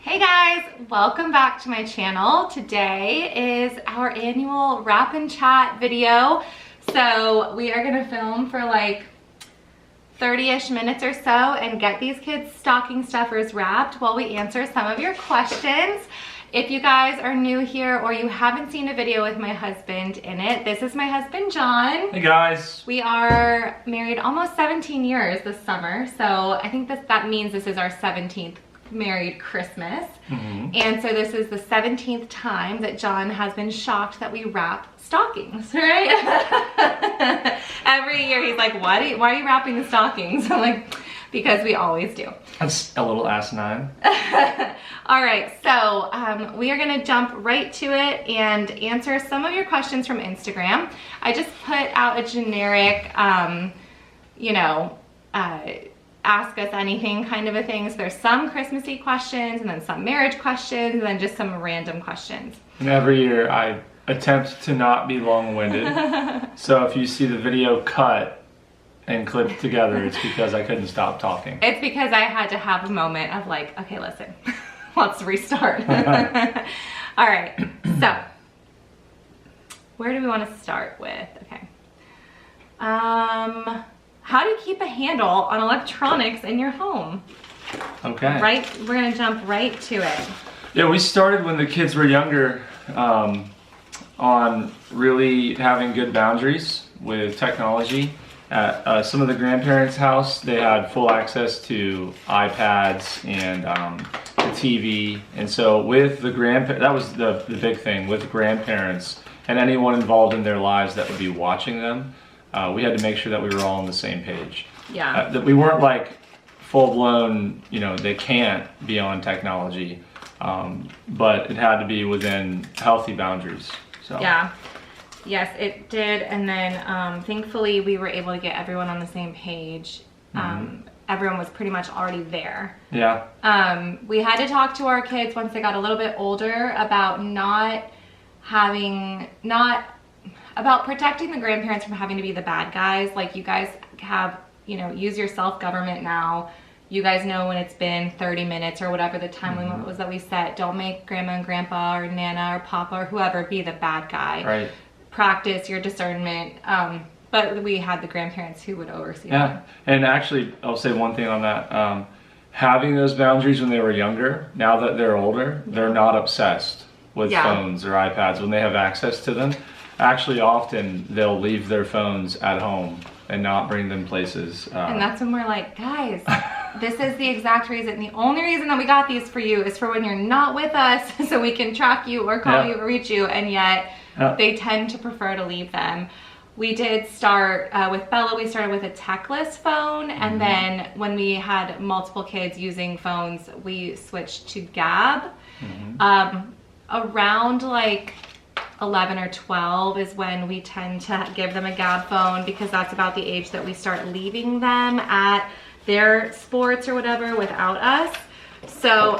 Hey guys, welcome back to my channel. Today is our annual wrap and chat video. So we are gonna film for like 30-ish minutes or so and get these kids' stocking stuffers wrapped while we answer some of your questions. If you guys are new here or you haven't seen a video with my husband in it, this is my husband, John. Hey guys. We are married almost 17 years this summer. So I think that means this is our 17th married Christmas. And so this is the 17th time that John has been shocked that we wrap stockings, right? Every year he's like, why are you wrapping the stockings? I'm like, because we always do. That's a little asinine. All right, so we are gonna jump right to it and answer some of your questions from Instagram. I just put out a generic, ask us anything kind of a thing. So there's some Christmassy questions and then some marriage questions and then just some random questions. And every year I attempt to not be long-winded. So if you see the video cut and clipped together, it's because I couldn't stop talking. It's because I had to have a moment of like, okay, listen, let's restart. All right, so where do we want to start with? Okay. How do you keep a handle on electronics in your home? Okay. Right, we're gonna jump right to it. Yeah, we started when the kids were younger on really having good boundaries with technology. At some of the grandparents' house, they had full access to iPads and the TV. And so with the grandparents, that was the big thing with grandparents and anyone involved in their lives that would be watching them. We had to make sure that we were all on the same page. Yeah. That we weren't like full-blown, they can't be on technology, but it had to be within healthy boundaries. So. Yeah. Yes, it did. And then thankfully we were able to get everyone on the same page. Everyone was pretty much already there. Yeah. We had to talk to our kids once they got a little bit older about about protecting the grandparents from having to be the bad guys. Like, you guys have, use your self-government now. You guys know when it's been 30 minutes or whatever the time limit was that we set. Don't make grandma and grandpa or nana or papa or whoever be the bad guy. Right. Practice your discernment. But we had the grandparents who would oversee Yeah, that. and actually, I'll say one thing on that. Having those boundaries when they were younger, now that they're older, they're not obsessed with phones or iPads when they have access to them. Actually, often they'll leave their phones at home and not bring them places. And that's when we're like, guys, this is the exact reason. The only reason that we got these for you is for when you're not with us, so we can track you or call you or reach you, and yet they tend to prefer to leave them. We did start with Bella, we started with a techless phone, and then when we had multiple kids using phones, we switched to Gab. Around like 11 or 12 is when we tend to give them a Gab phone, because that's about the age that we start leaving them at their sports or whatever without us. So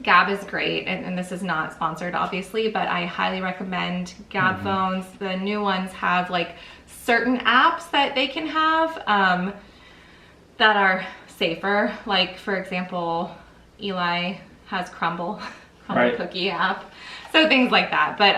Gab is great, and this is not sponsored obviously, but I highly recommend Gab phones. The new ones have like certain apps that they can have that are safer. Like, for example, Eli has Crumble cookie app. So things like that, but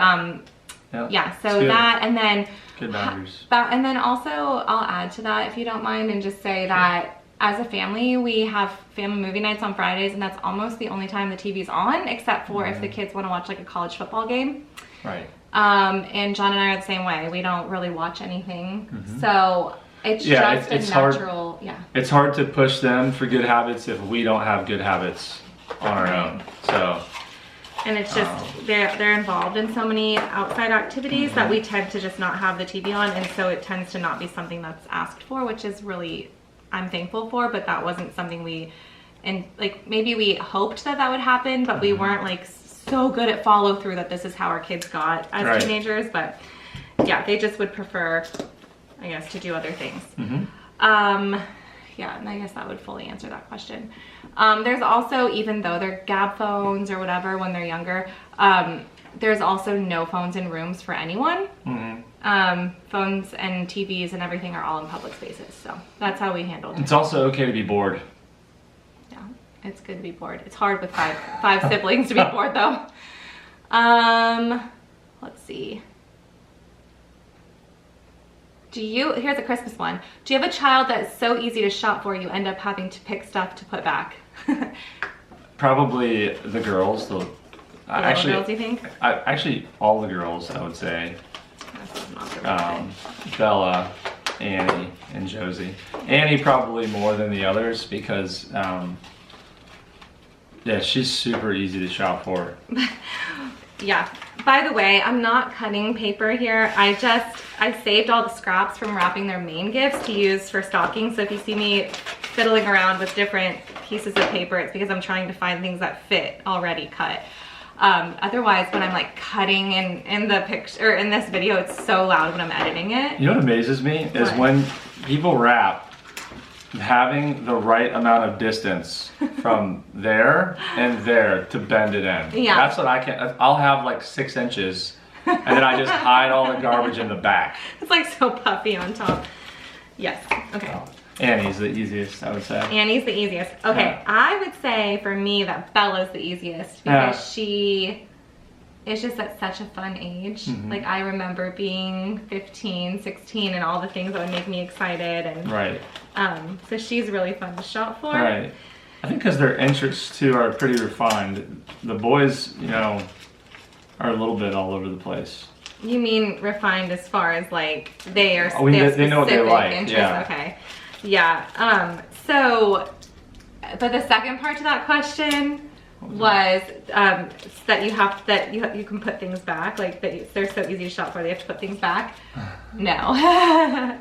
yeah, so that, and then good boundaries. And then also I'll add to that if you don't mind, and just say that as a family, we have family movie nights on Fridays, and that's almost the only time the TV's on, except for if the kids want to watch like a college football game. Right. And John and I are the same way. We don't really watch anything, so it's just a natural. It's hard to push them for good habits if we don't have good habits on our own. So. And it's just, they're involved in so many outside activities that we tend to just not have the TV on, and so it tends to not be something that's asked for, which is really, I'm thankful for, but that wasn't something maybe we hoped that would happen, but we weren't like so good at follow through that this is how our kids got as teenagers. But yeah, they just would prefer, I guess, to do other things. Yeah, and I guess that would fully answer that question. There's also, even though they're Gab phones or whatever when they're younger, there's also no phones in rooms for anyone. Phones and TVs and everything are all in public spaces, so that's how we handled it. It's also okay to be bored. Yeah. It's good to be bored. It's hard with five siblings to be bored though. Let's see. Here's a Christmas one. Do you have a child that's so easy to shop for you end up having to pick stuff to put back? Probably the girls. Actually, girls, you think? Actually, all the girls, I would say. That's not the right thing. Bella, Annie, and Josie. Annie probably more than the others because, yeah, she's super easy to shop for. Yeah. By the way, I'm not cutting paper here. I saved all the scraps from wrapping their main gifts to use for stockings. So if you see me fiddling around with different pieces of paper, it's because I'm trying to find things that fit already cut. Otherwise, when I'm like cutting in the picture or in this video, it's so loud when I'm editing it. You know what amazes me is when people wrap, having the right amount of distance from there and there to bend it in. Yeah. That's what I can. I'll have like 6 inches, and then I just hide all the garbage in the back. It's like so puffy on top. Yes. Okay. Oh. Annie's the easiest, I would say. Annie's the easiest. Okay, Yeah. I would say for me that Bella's the easiest because she is just at such a fun age. Like I remember being 15, 16 and all the things that would make me excited and Right. So she's really fun to shop for. Right. I think because their interests too are pretty refined. The boys, you know, are a little bit all over the place. You mean refined as far as like they are they know what they like. interests. Yeah. Okay. Yeah. So, but the second part to that question was that you can put things back, like they're so easy to shop for. They have to put things back. No,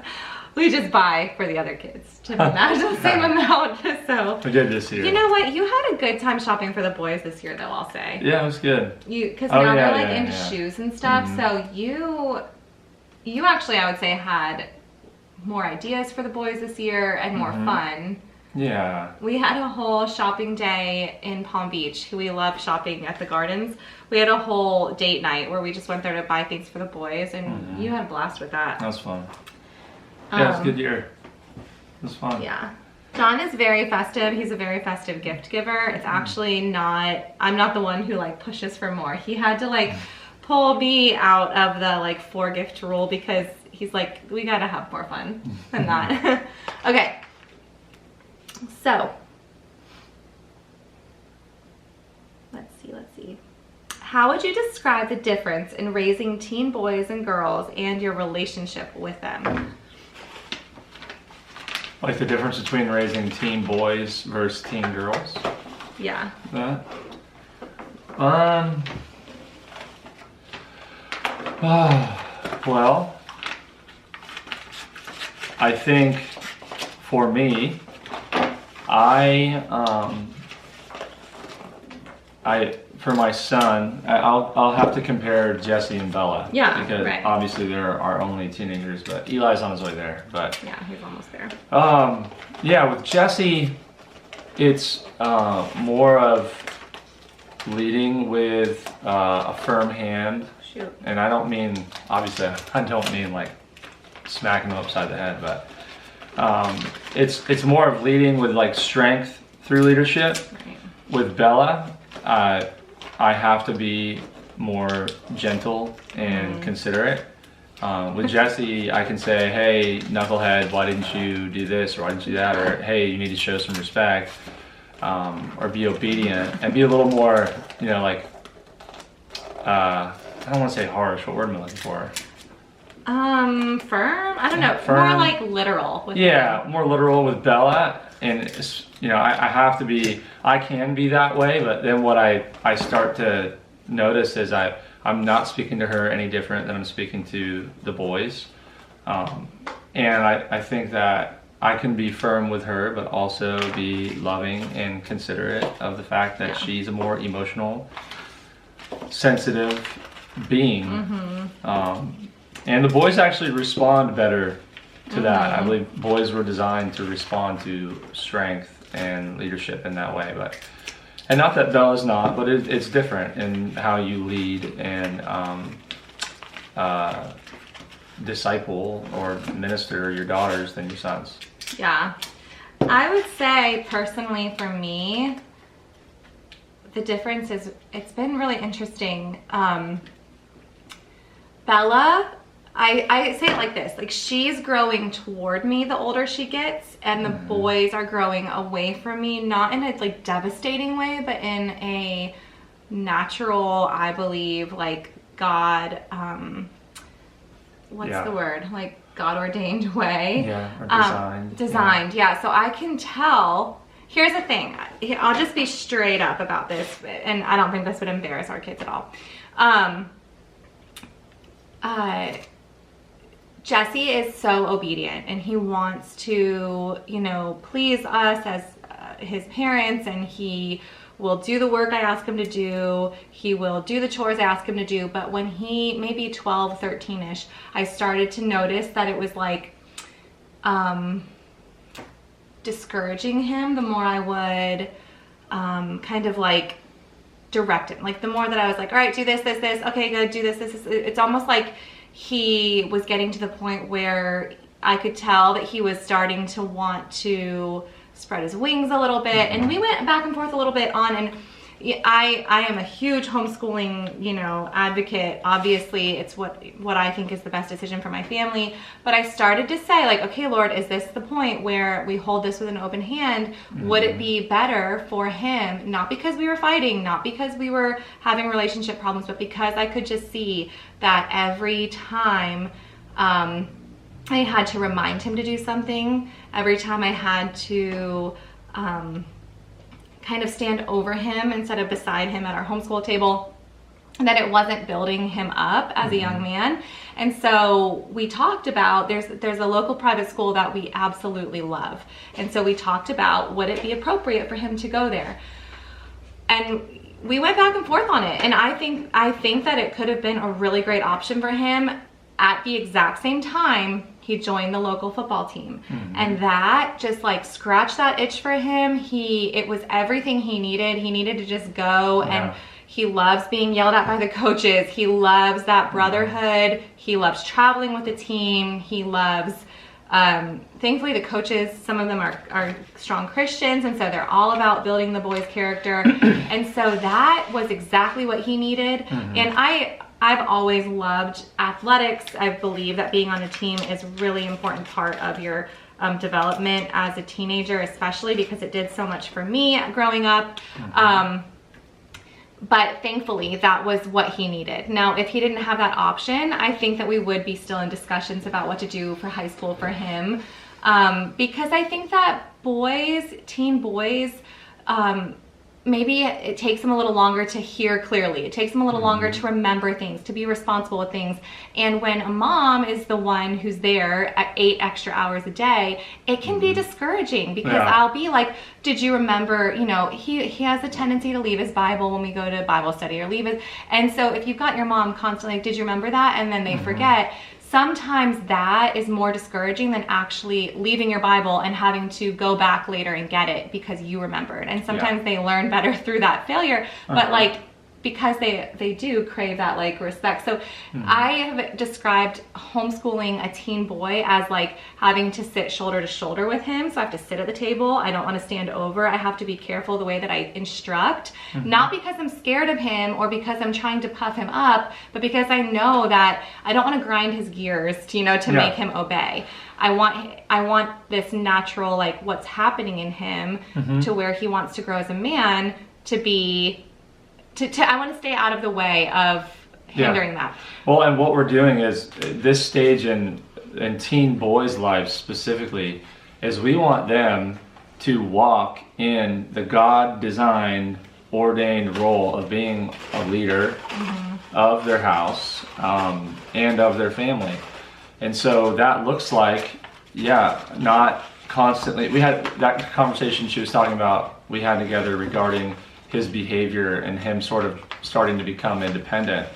we just buy for the other kids to match the same amount. So We did this year. you know what? You had a good time shopping for the boys this year, though. I'll say. Yeah, it was good. Because Oh, now yeah, they're like yeah, into yeah. shoes and stuff. So you actually, I would say, had more ideas for the boys this year and more fun. Yeah. We had a whole shopping day in Palm Beach. We love shopping at the gardens. We had a whole date night where we just went there to buy things for the boys, and you had a blast with that. That was fun. Yeah, it was a good year. It was fun. Yeah. John is very festive. He's a very festive gift giver. It's actually not, I'm not the one who like pushes for more. He had to like pull me out of the like 4 gift rule because he's like, we gotta have more fun than that. Okay. So, let's see. How would you describe the difference in raising teen boys and girls and your relationship with them? Like the difference between raising teen boys versus teen girls? Yeah. That? Well, I think for me, for my son, I'll have to compare Jesse and Bella. Yeah, because right. obviously they're our only teenagers, but Eli's on his way there. But Yeah, he's almost there. yeah, with Jesse, it's more of leading with a firm hand. Shoot. And I don't mean, obviously, I don't mean like smacking them upside the head, but it's more of leading with like strength through leadership. Right. With Bella, I have to be more gentle and considerate. With Jesse, I can say, hey, knucklehead, why didn't you do this, or why didn't you do that, or hey, you need to show some respect, or be obedient, and be a little more, you know, like, I don't want to say harsh, what word am I looking for? Firm? I don't know. Firm. More like literal. With Yeah, more literal with Bella, and it's, you know, I have to be, I can be that way, but then what I start to notice is I'm not speaking to her any different than I'm speaking to the boys. And I think that I can be firm with her, but also be loving and considerate of the fact that she's a more emotional, sensitive being. And the boys actually respond better to that. I believe boys were designed to respond to strength and leadership in that way, and not that Bella's not, but it's different in how you lead and disciple or minister your daughters than your sons. Yeah. I would say personally for me, the difference is, it's been really interesting. Bella, I say it like this, like she's growing toward me the older she gets, and the boys are growing away from me, not in a like devastating way, but in a natural, I believe, like God, what's the word? Like God ordained way. Yeah, or designed. Designed, yeah. So I can tell, here's the thing, I'll just be straight up about this, and I don't think this would embarrass our kids at all. Jesse is so obedient, and he wants to, you know, please us as his parents, and he will do the work I ask him to do. He will do the chores I ask him to do. But when he, maybe 12, 13-ish, I started to notice that it was like discouraging him the more I would kind of like direct him. Like the more that I was like, all right, do this, this, this. Okay, good, do this, this, this. It's almost like he was getting to the point where I could tell that he was starting to want to spread his wings a little bit. And we went back and forth a little bit on, and I am a huge homeschooling, you know, advocate. Obviously, it's what I think is the best decision for my family. But I started to say, like, okay, Lord, is this the point where we hold this with an open hand? Would it be better for him, not because we were fighting, not because we were having relationship problems, but because I could just see that every time I had to remind him to do something, every time I had to kind of stand over him instead of beside him at our homeschool table, that it wasn't building him up as a young man. And so we talked about, there's a local private school that we absolutely love. And so we talked about, would it be appropriate for him to go there? And we went back and forth on it. And I think that it could have been a really great option for him. At the exact same time, he joined the local football team. And that just like scratched that itch for him. It was everything he needed. He needed to just go, and he loves being yelled at by the coaches. He loves that brotherhood. He loves traveling with the team. He loves, thankfully the coaches, some of them are strong Christians, and so they're all about building the boy's character. And so that was exactly what he needed. And I've always loved athletics. I believe that being on a team is a really important part of your development as a teenager, especially because it did so much for me growing up. But thankfully, that was what he needed. Now, if he didn't have that option, I think that we would be still in discussions about what to do for high school for him. Because I think that teen boys, maybe it takes them a little longer to hear clearly. It takes them a little longer to remember things, to be responsible with things. And when a mom is the one who's there at 8 extra hours a day, it can be discouraging, because I'll be like, did you remember, you know, he has a tendency to leave his Bible when we go to Bible study, or leave it. And so if you've got your mom constantly, did you remember that? And then they forget. Sometimes that is more discouraging than actually leaving your Bible and having to go back later and get it because you remembered. And sometimes they learn better through that failure, but like, because they do crave that like respect. So I have described homeschooling a teen boy as like having to sit shoulder to shoulder with him. So I have to sit at the table. I don't want to stand over. I have to be careful the way that I instruct, not because I'm scared of him or because I'm trying to puff him up, but because I know that I don't want to grind his gears to, you know, to make him obey. I want this natural, like what's happening in him to where he wants to grow as a man to be, I want to stay out of the way of hindering that. Well, and what we're doing is, this stage in teen boys' lives specifically, is we want them to walk in the God-designed, ordained role of being a leader of their house and of their family. And so that looks like, not constantly. We had that conversation she was talking about, we had together regarding his behavior and him sort of starting to become independent.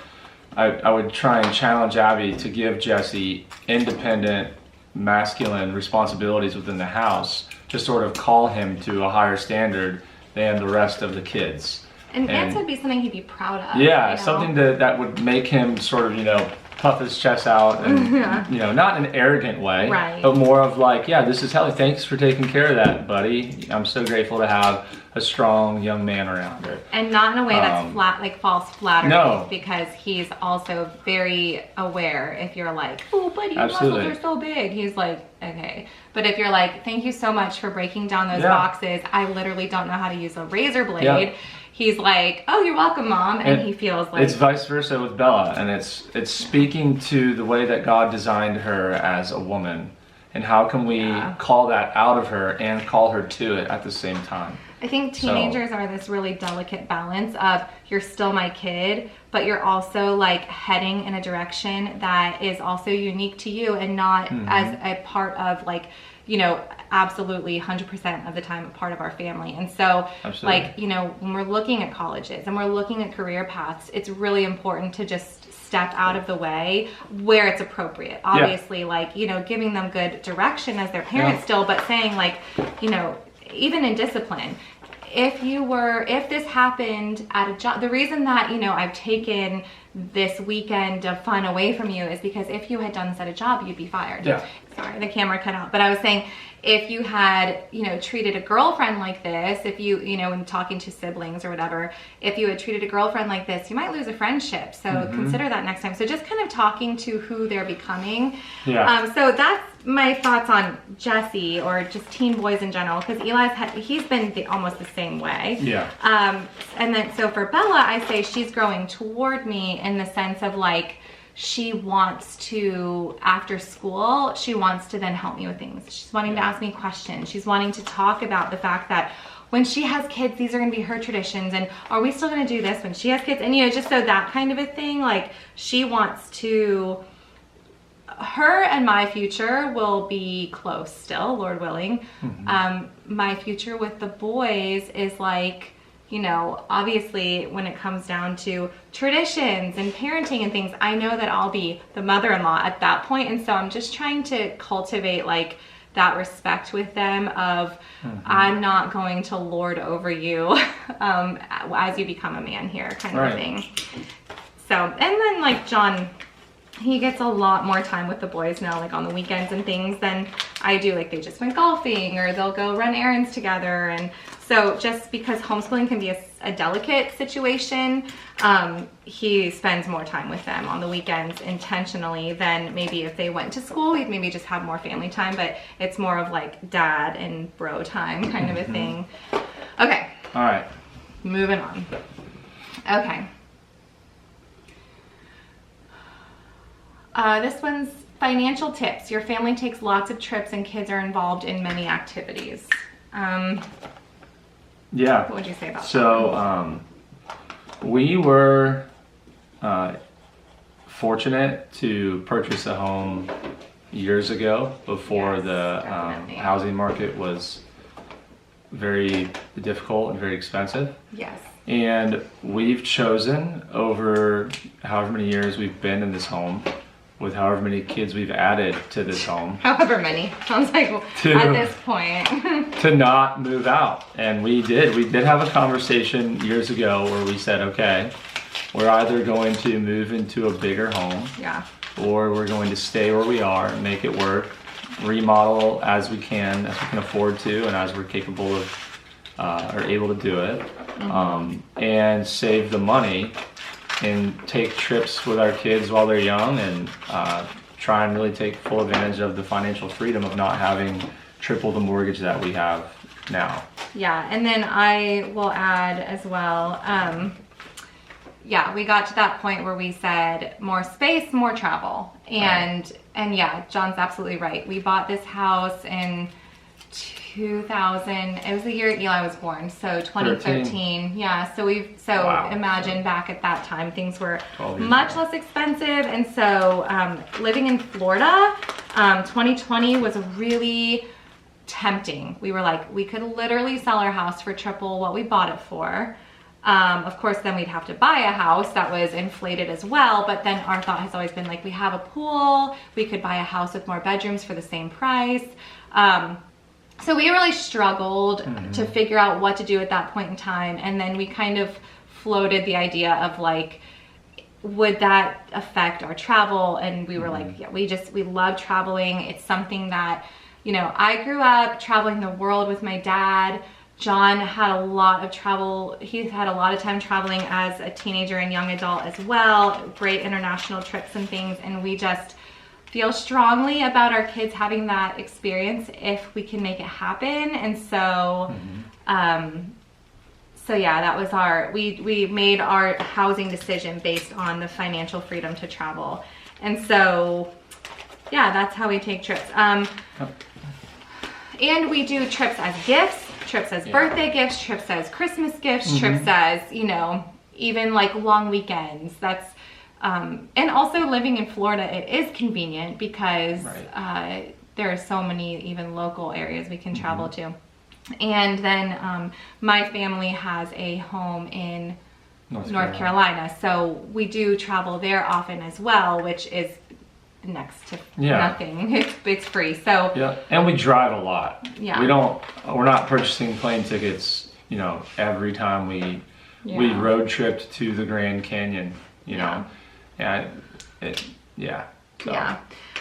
I would try and challenge Abby to give Jesse independent, masculine responsibilities within the house, to sort of call him to a higher standard than the rest of the kids. And that would be something he'd be proud of. Yeah, you know? Something that would make him sort of, you know, puff his chest out and, you know, not in an arrogant way, but more of like, this is Helly. Thanks for taking care of that, buddy. I'm so grateful to have a strong young man around her. And not in a way that's flat, like false flattery. No. Because he's also very aware if you're like, oh, buddy, your Absolutely. muscles are so big. He's like, okay. But if you're like, thank you so much for breaking down those boxes. I literally don't know how to use a razor blade. Yeah. He's like, oh, you're welcome, Mom. And he feels like... It's vice versa with Bella. And it's speaking to the way that God designed her as a woman. And how can we call that out of her and call her to it at the same time? I think teenagers are this really delicate balance of you're still my kid, but you're also like heading in a direction that is also unique to you and not as a part of like, you know, absolutely 100% of the time a part of our family. And so like, you know, when we're looking at colleges and we're looking at career paths, it's really important to just step out of the way where it's appropriate. Obviously, like, you know, giving them good direction as their parents still, but saying like, you know, even in discipline, if this happened at a job, the reason that, you know, I've taken this weekend of fun away from you is because if you had done this at a job, you'd be fired. Yeah. Sorry, the camera cut out. But I was saying, if you had, you know, treated a girlfriend like this, if you know, when talking to siblings or whatever, if you had treated a girlfriend like this, you might lose a friendship. So consider that next time. So just kind of talking to who they're becoming. Yeah. So that's my thoughts on Jesse or just teen boys in general, because he's been almost the same way. Yeah. And then so for Bella, I say she's growing toward me in the sense of like, she wants to, after school, she wants to then help me with things. She's wanting to ask me questions. She's wanting to talk about the fact that when she has kids, these are going to be her traditions. And are we still going to do this when she has kids? And, you know, just so that kind of a thing, like she wants to, her and my future will be close still, Lord willing. My future with the boys is like, you know, obviously when it comes down to traditions and parenting and things, I know that I'll be the mother-in-law at that point. And so I'm just trying to cultivate like that respect with them of I'm not going to lord over you as you become a man here kind of thing. So, and then like John, he gets a lot more time with the boys now, like on the weekends and things than I do. Like they just went golfing or they'll go run errands together. And so just because homeschooling can be a delicate situation, he spends more time with them on the weekends intentionally than maybe if they went to school, we'd maybe just have more family time, but it's more of like dad and bro time kind of a thing. Okay. All right. Moving on. Okay. This one's financial tips. Your family takes lots of trips and kids are involved in many activities. Yeah. What would you say about that? So we were fortunate to purchase a home years ago before the housing market was very difficult and very expensive. Yes. And we've chosen over however many years we've been in this home, with however many kids we've added to this home. However many. Sounds like at this point. To not move out. And we did have a conversation years ago where we said, okay, we're either going to move into a bigger home, or we're going to stay where we are and make it work, remodel as we can afford to, and as we're capable of, or able to do it, and save the money and take trips with our kids while they're young, and try and really take full advantage of the financial freedom of not having triple the mortgage that we have now. Yeah, and then I will add as well, we got to that point where we said more space, more travel. And yeah, John's absolutely right. We bought this house in 2000, it was the year Eli was born, so 2013. 13. Yeah, so imagine back at that time things were much less expensive. And so living in Florida, 2020 was really tempting. We were like, we could literally sell our house for triple what we bought it for. Of course, then we'd have to buy a house that was inflated as well. But then our thought has always been like, we have a pool, we could buy a house with more bedrooms for the same price. So we really struggled to figure out what to do at that point in time. And then we kind of floated the idea of like, would that affect our travel? And we were like, yeah, we love traveling. It's something that, you know, I grew up traveling the world with my dad, John had a lot of travel. He's had a lot of time traveling as a teenager and young adult as well. Great international trips and things. And we just feel strongly about our kids having that experience if we can make it happen. And so, so yeah, that was we made our housing decision based on the financial freedom to travel. And so, yeah, that's how we take trips. And we do trips as gifts, trips as birthday gifts, trips as Christmas gifts, trips as, you know, even like long weekends. That's, and also living in Florida, it is convenient because there are so many even local areas we can travel to. And then my family has a home in North Carolina. So we do travel there often as well, which is next to nothing. It's free. So yeah, and we drive a lot. Yeah, we're not purchasing plane tickets, you know, every time we road tripped to the Grand Canyon, you know. So.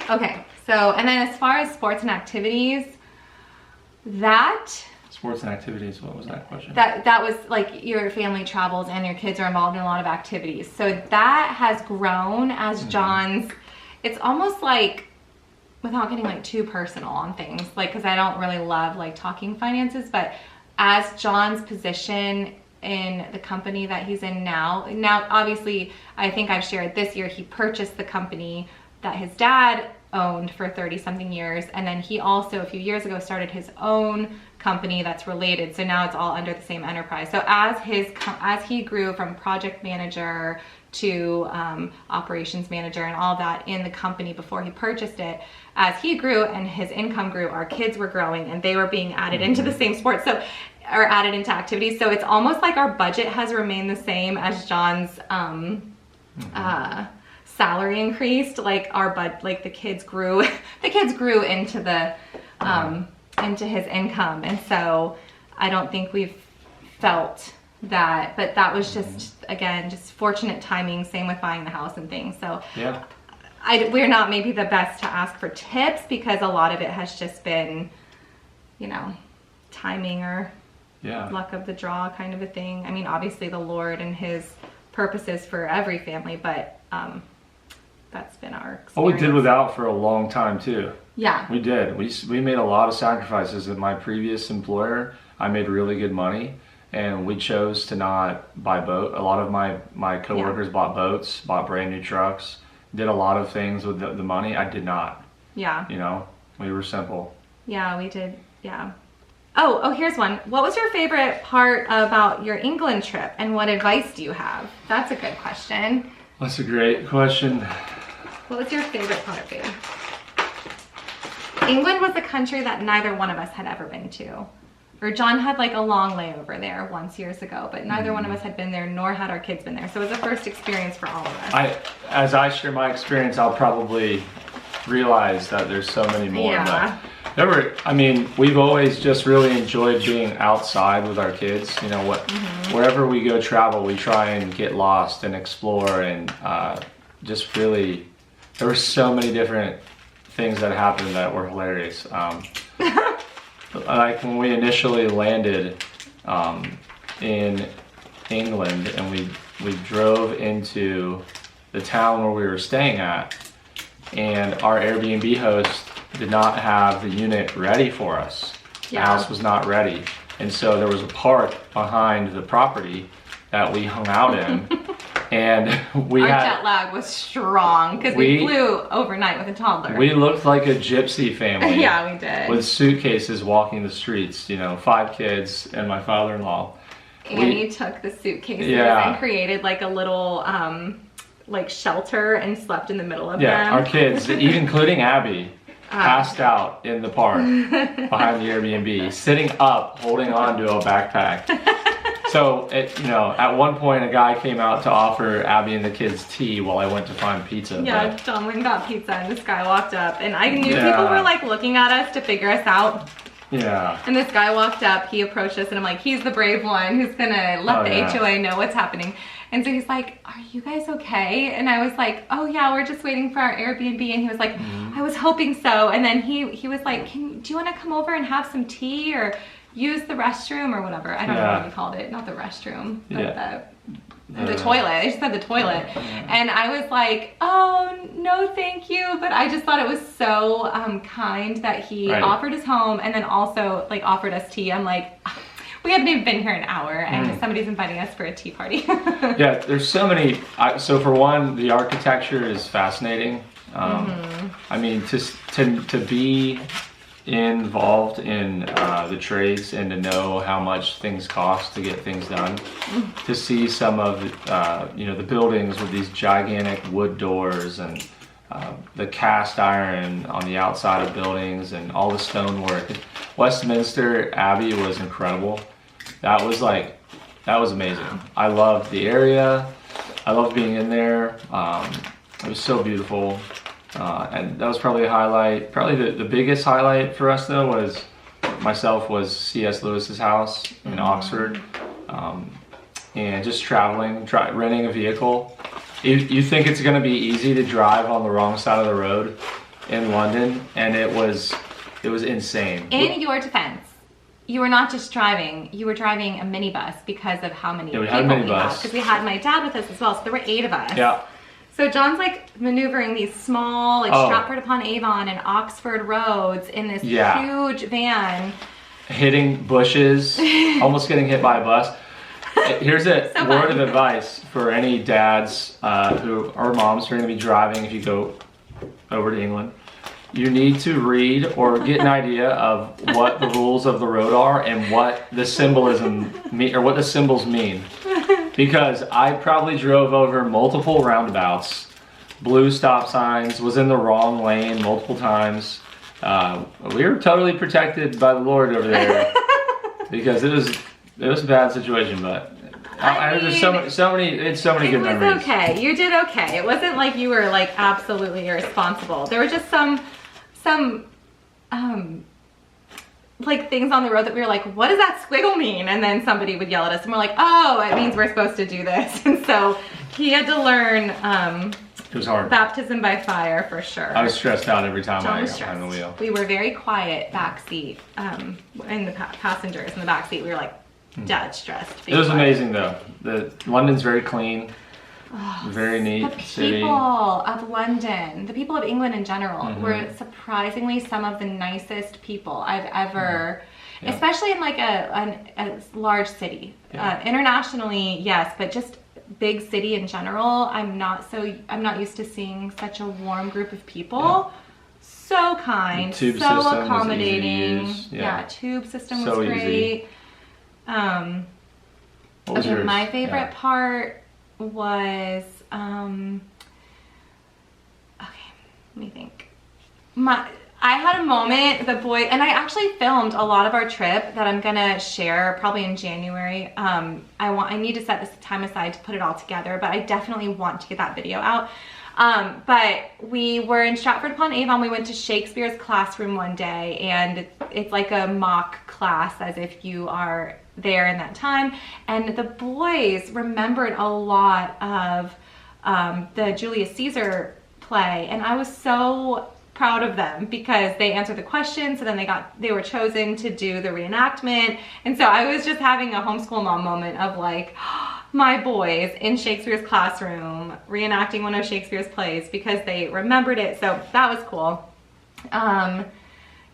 Okay, so and then as far as sports and activities, sports and activities, what was that question? That was like your family travels and your kids are involved in a lot of activities. So that has grown as John's. It's almost like, without getting like too personal on things, like, because I don't really love like talking finances, but as John's position in the company that he's in now obviously I think I've shared this year he purchased the company that his dad owned for 30 something years, and then he also a few years ago started his own company that's related, so now it's all under the same enterprise. So as he grew from project manager to operations manager and all that in the company before he purchased it, as he grew and his income grew, our kids were growing and they were being added into the same sport, so or added into activities. So it's almost like our budget has remained the same as John's salary increased. Like like the kids grew into the into his income, and so I don't think we've felt that, but that was just again just fortunate timing. Same with buying the house and things. So yeah, we're not maybe the best to ask for tips because a lot of it has just been, you know, timing or luck of the draw kind of a thing. I mean, obviously the Lord and his purposes for every family, but that's been our experience. Well, we did without for a long time too. Yeah, we did. We made a lot of sacrifices. At my previous employer, I made really good money, and we chose to not buy boat. A lot of my coworkers bought boats, bought brand new trucks, did a lot of things with the money. I did not. Yeah. You know, we were simple. Yeah, we did. Yeah. Oh, here's one. What was your favorite part about your England trip, and what advice do you have? That's a good question. That's a great question. What was your favorite part, babe? England was a country that neither one of us had ever been to. Or John had like a long layover there once years ago, but neither one of us had been there, nor had our kids been there. So it was a first experience for all of us. As I share my experience, I'll probably realize that there's so many more. Yeah. But we've always just really enjoyed being outside with our kids. You know, wherever we go travel, we try and get lost and explore, and just really, there were so many different things that happened that were hilarious. Like when we initially landed in England and we drove into the town where we were staying at, and our Airbnb host did not have the unit ready for us. The house was not ready, and so there was a park behind the property that we hung out in. And our jet lag was strong because we flew overnight with a toddler. We looked like a gypsy family. Yeah, we did. With suitcases walking the streets, you know, 5 kids and my father-in-law. Annie took the suitcases and created like a little like shelter and slept in the middle of them. Yeah, our kids, even including Abby, passed out in the park behind the Airbnb, sitting up, holding on to a backpack. So, at one point, a guy came out to offer Abby and the kids tea while I went to find pizza. Yeah, John went and got pizza, and this guy walked up, and I knew people were like looking at us to figure us out. Yeah. And this guy walked up, he approached us, and I'm like, he's the brave one who's gonna let the HOA know what's happening. And so he's like, are you guys okay? And I was like, oh yeah, we're just waiting for our Airbnb. And he was like, I was hoping so. And then he was like, do you wanna come over and have some tea? Or use the restroom or whatever. I don't know what we called it. Not the restroom, but the toilet. They just said the toilet. And I was like, oh, no, thank you. But I just thought it was so kind that he offered his home and then also like offered us tea. I'm like, we haven't even been here an hour and somebody's inviting us for a tea party. Yeah, there's so many. So for one, the architecture is fascinating. I mean, to be involved in the trades and to know how much things cost to get things done, to see some of the buildings with these gigantic wood doors and the cast iron on the outside of buildings and all the stonework. Westminster Abbey was incredible. That was amazing. I loved the area. I loved being in there. It was so beautiful. And that was probably a highlight. Probably the biggest highlight for us though was C.S. Lewis's house in Oxford. And just traveling, renting a vehicle. You think it's gonna be easy to drive on the wrong side of the road in London, and it was insane. In your defense, you were not just driving, you were driving a minibus because of how many people we had. Because we had my dad with us as well, so there were 8 of us. Yeah. So John's like maneuvering these small, like Stratford-upon-Avon and Oxford roads in this huge van. Hitting bushes, almost getting hit by a bus. Here's a word of advice for any dads or moms who are going to be driving if you go over to England. You need to read or get an idea of what the rules of the road are and what the symbolism mean, or what the symbols mean. Because I probably drove over multiple roundabouts, blue stop signs, was in the wrong lane multiple times. We were totally protected by the Lord over there because it was a bad situation, but there's so many good memories. It was okay. You did okay. It wasn't like you were like absolutely irresponsible. There were just some like things on the road that we were like, what does that squiggle mean? And then somebody would yell at us and we're like, oh, it means we're supposed to do this. And so he had to learn it was hard. Baptism by fire for sure. I was stressed out every time I got behind the wheel. We were very quiet backseat, and the passengers in the backseat, we were like dead stressed. It was amazing though. London's very clean. Very neat city. The people of London, the people of England in general, were surprisingly some of the nicest people I've ever, especially in like a large city. Internationally, yes, but just big city in general, I'm not used to seeing such a warm group of people. So kind, so accommodating. Tube system was great. Okay, my favorite part was okay, let me think. I had a moment, and I actually filmed a lot of our trip that I'm gonna share probably in January. I need to set this time aside to put it all together, but I definitely want to get that video out. But we were in Stratford-upon-Avon. We went to Shakespeare's classroom one day, and it's like a mock class as if you are there in that time. And the boys remembered a lot of the Julius Caesar play, and I was so proud of them because they answered the questions, and then they were chosen to do the reenactment. And so I was just having a homeschool mom moment of like, my boys in Shakespeare's classroom reenacting one of Shakespeare's plays because they remembered it. So that was cool.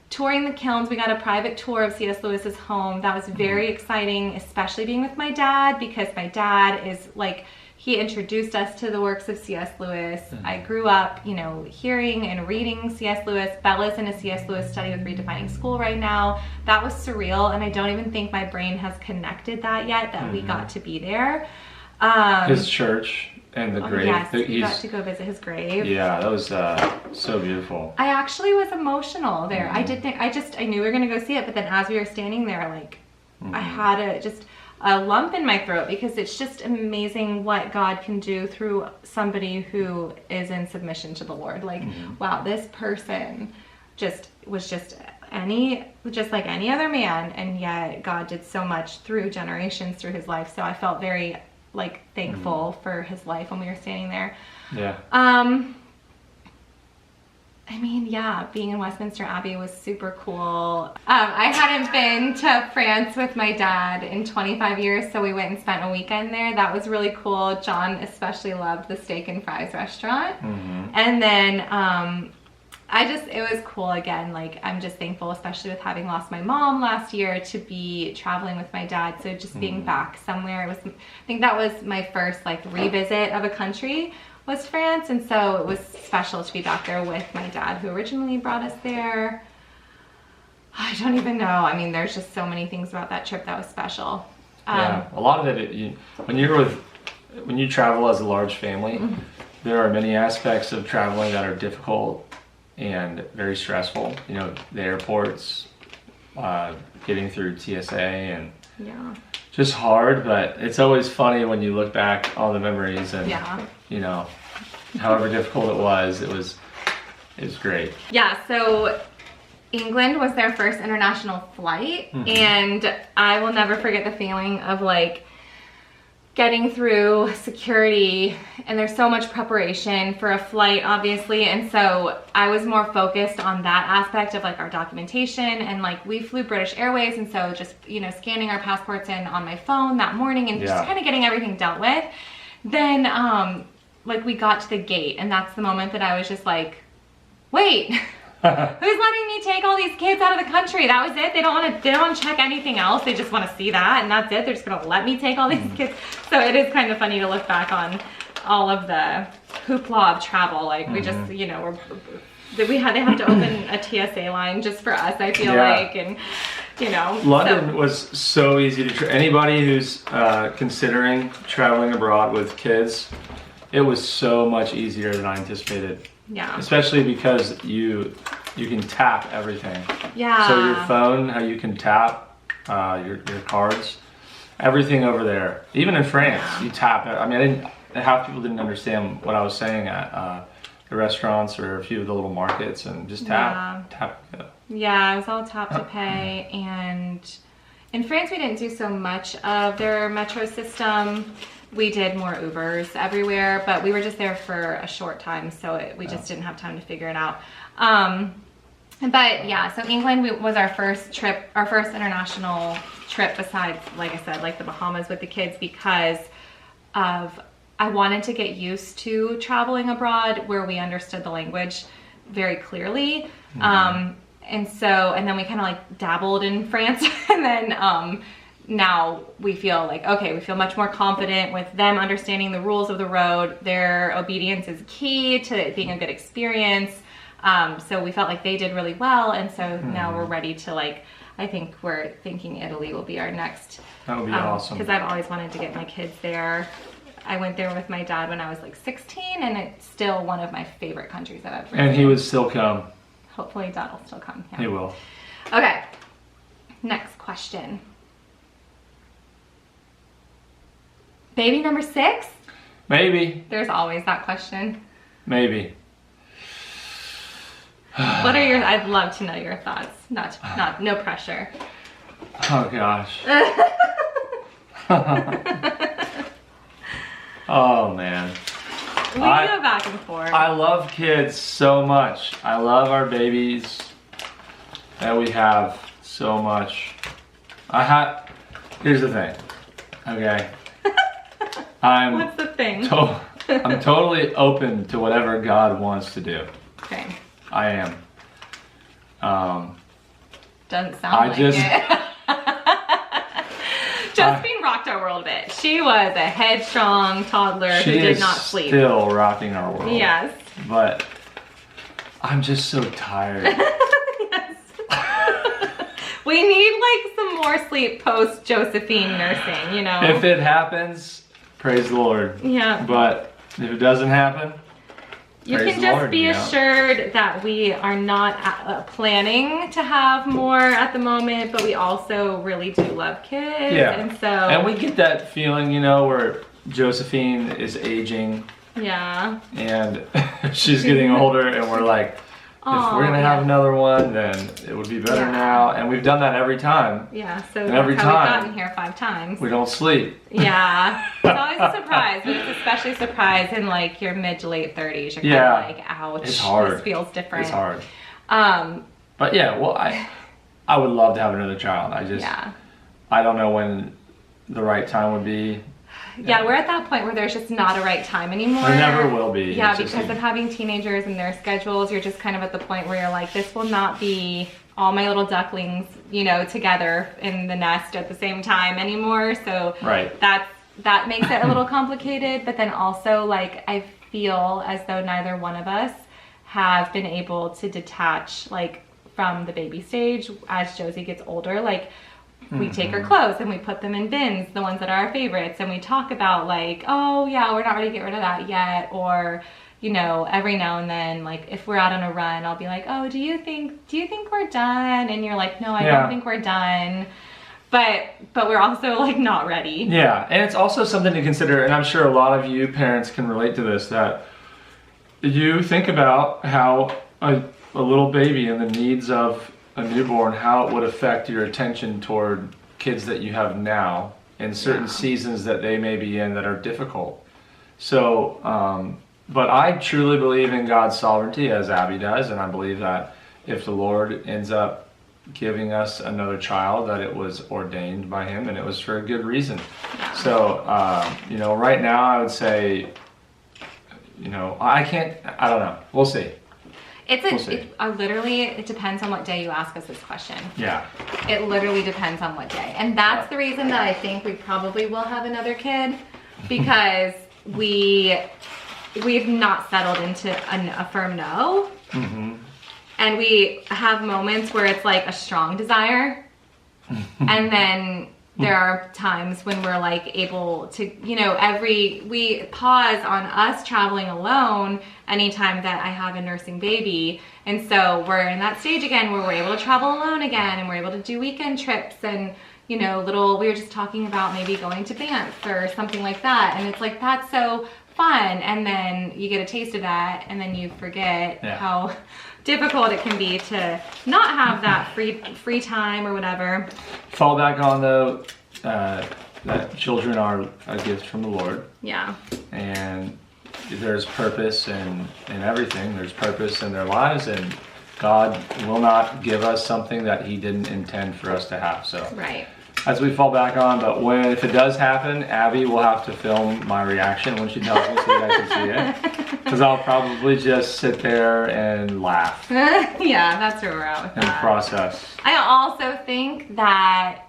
Touring the kilns, we got a private tour of C.S. Lewis's home. That was very exciting, especially being with my dad, because my dad is like, he introduced us to the works of C.S. Lewis. I grew up, hearing and reading C.S. Lewis. Bella's in a C.S. Lewis study with Redefining School right now. That was surreal, and I don't even think my brain has connected that yet, that we got to be there. His church and the grave. Yes, we got to go visit his grave. Yeah, that was so beautiful. I actually was emotional there. I knew we were gonna go see it, but then as we were standing there, like, I had a lump in my throat because it's just amazing what God can do through somebody who is in submission to the Lord. Like, wow, this person was just like any other man, and yet God did so much through generations through his life. So I felt very like thankful for his life when we were standing there. Yeah. I mean, yeah, being in Westminster Abbey was super cool. I hadn't been to France with my dad in 25 years, so we went and spent a weekend there. That was really cool. John especially loved the steak and fries restaurant. And then it was cool again. Like, I'm just thankful, especially with having lost my mom last year, to be traveling with my dad. So just being back somewhere, I think that was my first like revisit of a country, was France, and so it was special to be back there with my dad, who originally brought us there. I don't even know. I mean, there's just so many things about that trip that was special. Yeah, a lot of it, when you travel as a large family, there are many aspects of traveling that are difficult and very stressful. You know, the airports, getting through TSA, and just hard, but it's always funny when you look back on the memories, and you know, however difficult it was great. Yeah, so England was their first international flight, and I will never forget the feeling of like getting through security, and there's so much preparation for a flight, obviously, and so I was more focused on that aspect of like our documentation, and like we flew British Airways, and so just, you know, scanning our passports in on my phone that morning and just kind of getting everything dealt with. Then like we got to the gate, and that's the moment that I was just like, wait, who's letting me take all these kids out of the country? That was it? They don't want to check anything else. They just want to see that, and that's it. They're just gonna let me take all these kids. So it is kind of funny to look back on all of the hoopla of travel. Like we just, you know, they have to open a TSA line just for us, I feel like, and you know. London was so easy to anybody who's considering traveling abroad with kids. It was so much easier than I anticipated. Yeah. Especially because you can tap everything. Yeah. So your phone, how you can tap your cards, everything over there. Even in France, you tap it. I mean, half people didn't understand what I was saying at the restaurants or a few of the little markets, and just tap. Yeah, it was all tap to pay. And in France, we didn't do so much of their metro system. We did more Ubers everywhere, but we were just there for a short time, so we just didn't have time to figure it out. But yeah, so England was our first trip, our first international trip besides, like I said, like the Bahamas with the kids, because I wanted to get used to traveling abroad where we understood the language very clearly. And then we kind of like dabbled in France, and then now we feel like, okay, we feel much more confident with them understanding the rules of the road. Their obedience is key to it being a good experience. So we felt like they did really well, and so now we're ready to, like, I think we're thinking Italy will be our next. That would be awesome. Because I've always wanted to get my kids there. I went there with my dad when I was like 16, and it's still one of my favorite countries that I've been. And he would still come. Hopefully Dad will still come. Yeah. He will. Okay, next question. Baby number 6? Maybe. There's always that question. Maybe. What are your, I'd love to know your thoughts. No pressure. Oh gosh. Oh man. We go back and forth. I love kids so much. I love our babies that we have so much. Here's the thing, okay? What's the thing? I'm totally open to whatever God wants to do. Okay. I am. Doesn't sound it. Josephine rocked our world a bit. She was a headstrong toddler who did not sleep. She is still rocking our world. Yes. But I'm just so tired. Yes. We need like some more sleep post Josephine nursing, you know? If it happens, praise the Lord. Yeah. But if it doesn't happen, you can just be assured that we are not planning to have more at the moment, but we also really do love kids. Yeah. And we get that feeling, you know, where Josephine is aging. Yeah. And she's getting older, and we're like, if we're gonna have another one, then it would be better now. And we've done that every time. Yeah, so and every that's how time we've gotten here 5 times. we don't sleep. Yeah, it's always a surprise, but it's especially a surprise in like your mid to late 30s. You're kind of like, ouch, it's hard. This feels different. It's hard. But yeah, well, I would love to have another child. I don't know when the right time would be. Yeah, we're at that point where there's just not a right time anymore. There never will be. Yeah, because of having teenagers and their schedules, you're just kind of at the point where you're like, this will not be all my little ducklings, you know, together in the nest at the same time anymore. So that makes it a little complicated. But then also, like, I feel as though neither one of us have been able to detach, like, from the baby stage as Josie gets older. Like, we take her clothes and we put them in bins, the ones that are our favorites, and we talk about like, oh yeah, we're not ready to get rid of that yet. Or, you know, every now and then, like if we're out on a run, I'll be like, oh, do you think we're done? And you're like, no, I don't think we're done. But we're also like not ready. Yeah, and it's also something to consider, and I'm sure a lot of you parents can relate to this, that you think about how a little baby and the needs of a newborn, how it would affect your attention toward kids that you have now in certain seasons that they may be in that are difficult. So, but I truly believe in God's sovereignty, as Abby does, and I believe that if the Lord ends up giving us another child, that it was ordained by Him and it was for a good reason. So, you know, right now I would say, you know, I don't know. We'll see. Literally, it depends on what day you ask us this question. Yeah. It literally depends on what day. And that's the reason that I think we probably will have another kid, because we've not settled into a firm no. Mm-hmm. And we have moments where it's like a strong desire. And then there are times when we're like able to, you know, we pause on us traveling alone anytime that I have a nursing baby. And so we're in that stage again where we're able to travel alone again, and we're able to do weekend trips and, you know, we were just talking about maybe going to Banff or something like that. And it's like, that's so fun. And then you get a taste of that and then you forget how difficult it can be to not have that free time or whatever. Fall back on though, that children are a gift from the Lord. Yeah. And there's purpose in everything. There's purpose in their lives, and God will not give us something that He didn't intend for us to have. So as we fall back on, but if it does happen, Abby will have to film my reaction when she tells me so that I can see it. Because I'll probably just sit there and laugh. Yeah, that's where we're at with that. And process. I also think that,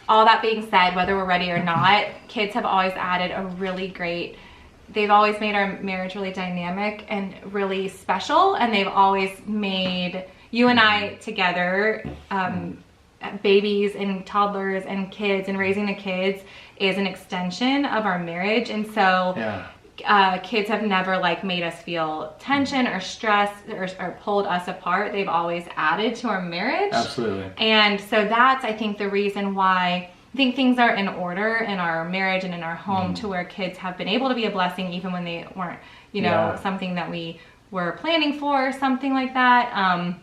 all that being said, whether we're ready or not, kids have always added they've always made our marriage really dynamic and really special, and they've always made you and I together, babies and toddlers and kids, and raising the kids is an extension of our marriage. And so kids have never like made us feel tension or stress or pulled us apart. They've always added to our marriage. Absolutely. And so that's, I think, the reason why I think things are in order in our marriage and in our home, to where kids have been able to be a blessing even when they weren't, you know, something that we were planning for or something like that.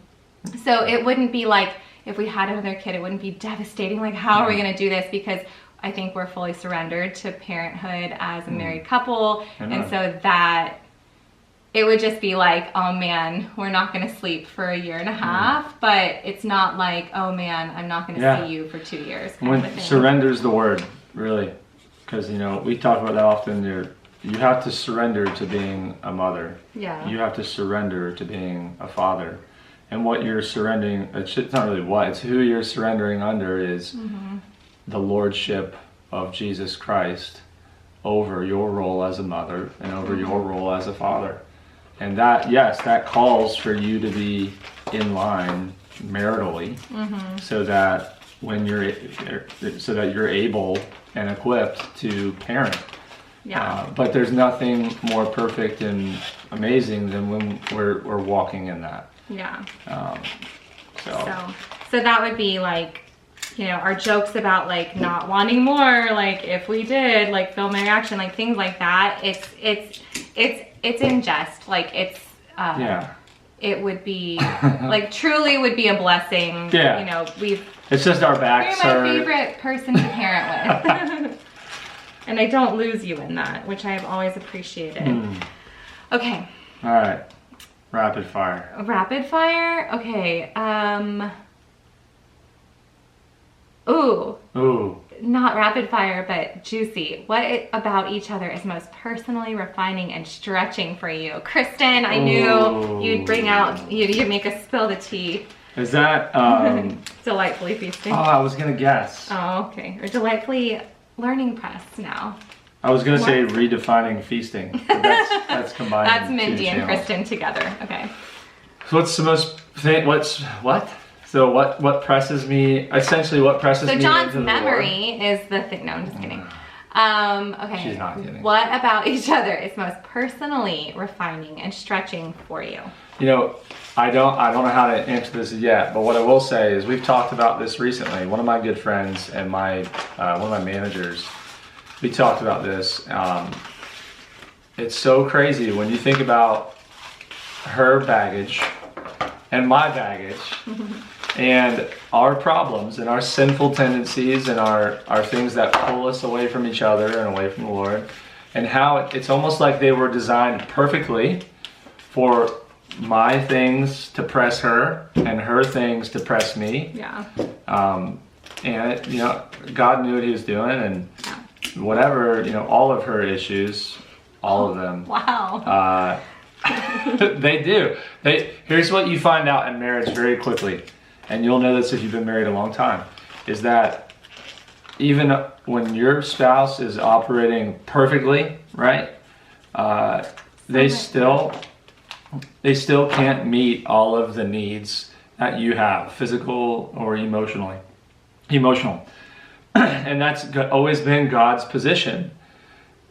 So it wouldn't be like, if we had another kid, it wouldn't be devastating. Like, how are we going to do this? Because I think we're fully surrendered to parenthood as a married couple. And so that it would just be like, oh man, we're not going to sleep for a year and a half, but it's not like, oh man, I'm not going to see you for 2 years. Surrender's the word, really. Because, you know, we talk about that often. You have to surrender to being a mother. Yeah. You have to surrender to being a father. And what you're surrendering, it's not really what, it's who you're surrendering under is the lordship of Jesus Christ over your role as a mother and over your role as a father. And that, yes, that calls for you to be in line maritally, so that you're able and equipped to parent. Yeah. But there's nothing more perfect and amazing than when we're walking in that. Yeah. So that would be like, you know, our jokes about like not wanting more, like if we did like film interaction, like things like that. It's it's in jest. Like it's Yeah. it would be like truly would be a blessing. Yeah. You know, It's just our backs you're are. my favorite person to parent with. And I don't lose you in that, which I have always appreciated. Okay. All right. Rapid fire. Rapid fire? Okay. Ooh. Not rapid fire, but juicy. What about each other is most personally refining and stretching for you? Kristen, I knew you'd you'd make us spill the tea. Is that Delightfully feasting. Oh, I was gonna guess. Oh, okay. Or delightfully learning press now. I was gonna say redefining feasting. But that's combined. That's Mindy and Kristen together. Okay. So what's the most what? So what presses me? Essentially, what presses me? So John's into the memory Lord? is the thing. No, I'm just kidding. Okay. She's not kidding. What about each other is most personally refining and stretching for you? You know, I don't know how to answer this yet, but what I will say is we've talked about this recently. One of my good friends and one of my managers, we talked about this. It's so crazy when you think about her baggage and my baggage and our problems and our sinful tendencies and our things that pull us away from each other and away from the Lord, and how it's almost like they were designed perfectly for my things to press her and her things to press me. Yeah. And you know, God knew what he was doing, and whatever, you know, all of her issues, all of them. Wow. They do. Here's what you find out in marriage very quickly, and you'll know this if you've been married a long time, is that even when your spouse is operating perfectly, right, they still can't meet all of the needs that you have, physical or emotional. And that's always been God's position.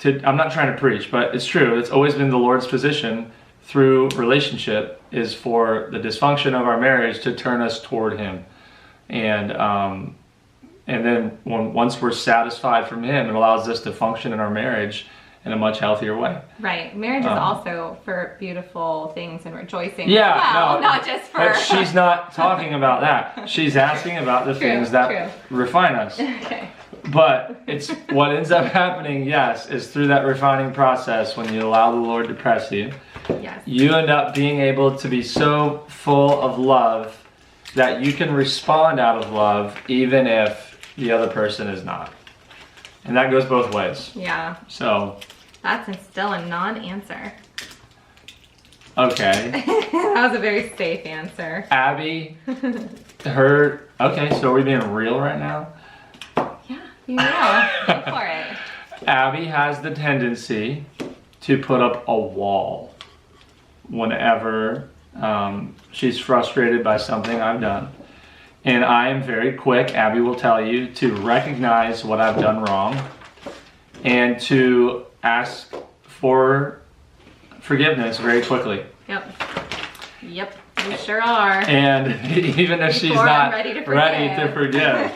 I'm not trying to preach, but it's true. It's always been the Lord's position through relationship is for the dysfunction of our marriage to turn us toward him. And then once we're satisfied from him, it allows us to function in our marriage in a much healthier way. Right. Marriage is also for beautiful things and rejoicing. Yeah, well, no, not just for. But she's not talking about that. She's asking about the things that refine us. Okay. But it's what ends up happening, yes, is through that refining process when you allow the Lord to press you. Yes. You end up being able to be so full of love that you can respond out of love even if the other person is not. And that goes both ways. Yeah. So. That's still a non-answer. Okay. That was a very safe answer. Abby, okay, so are we being real right now? Yeah, you know. Go for it. Abby has the tendency to put up a wall whenever she's frustrated by something I've done. And I am very quick, Abby will tell you, to recognize what I've done wrong and to ask for forgiveness very quickly. Yep, you sure are. And even if she's not ready to forgive.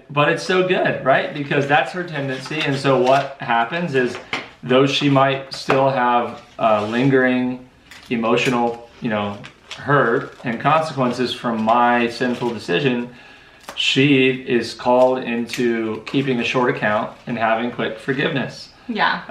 But it's so good, right? Because that's her tendency. And so what happens is, though she might still have lingering emotional, hurt and consequences from my sinful decision, she is called into keeping a short account and having quick forgiveness. Yeah.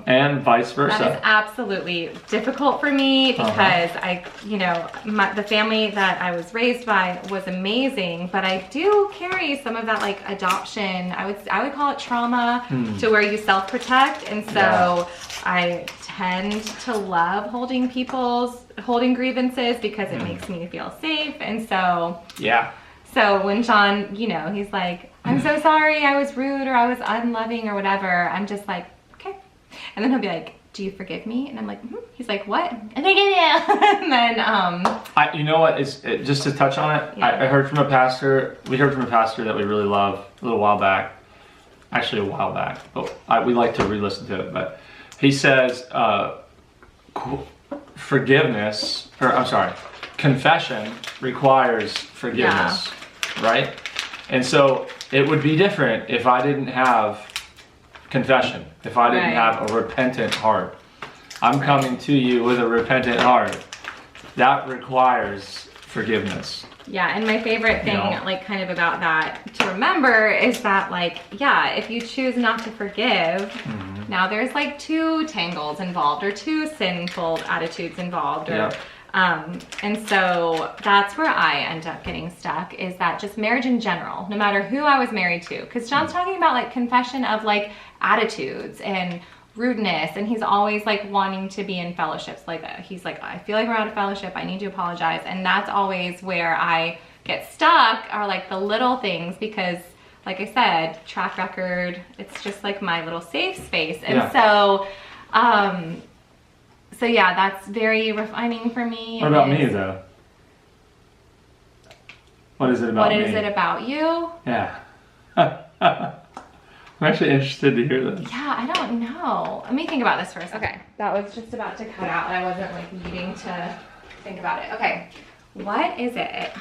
And vice versa. That is absolutely difficult for me because the family that I was raised by was amazing, but I do carry some of that like adoption. I would call it trauma to where you self-protect, and so I tend to love holding grievances because it makes me feel safe, and so So when John, he's like, I'm so sorry, I was rude or I was unloving or whatever, I'm just like, okay. And then he'll be like, do you forgive me? And I'm like, He's like, what? And I get it. And then, you know what, just to touch on it, I heard from a pastor, we heard from a pastor that we really love a little while back, actually a while back, but we like to re-listen to it, but he says, confession requires forgiveness. Right? And so it would be different if I didn't have confession. If I didn't have a repentant heart, I'm coming to you with a repentant heart. That requires forgiveness. Yeah, and my favorite thing, like, kind of about that to remember is that, like, yeah, if you choose not to forgive, now there's like 2 tangles involved or 2 sinful attitudes involved, or and so that's where I end up getting stuck, is that just marriage in general, no matter who I was married to, because John's talking about like confession of like attitudes and rudeness, and he's always like wanting to be in fellowships, like he's like, I feel like we're out of fellowship, I need to apologize. And that's always where I get stuck, are like the little things, because like I said, track record, it's just like my little safe space. And so so yeah, that's very refining for me. What about me though? What is it about me? What is it about you? Yeah. I'm actually interested to hear this. Yeah, I don't know. Let me think about this for a second. Okay, that was just about to cut out, and I wasn't like needing to think about it. Okay, what is it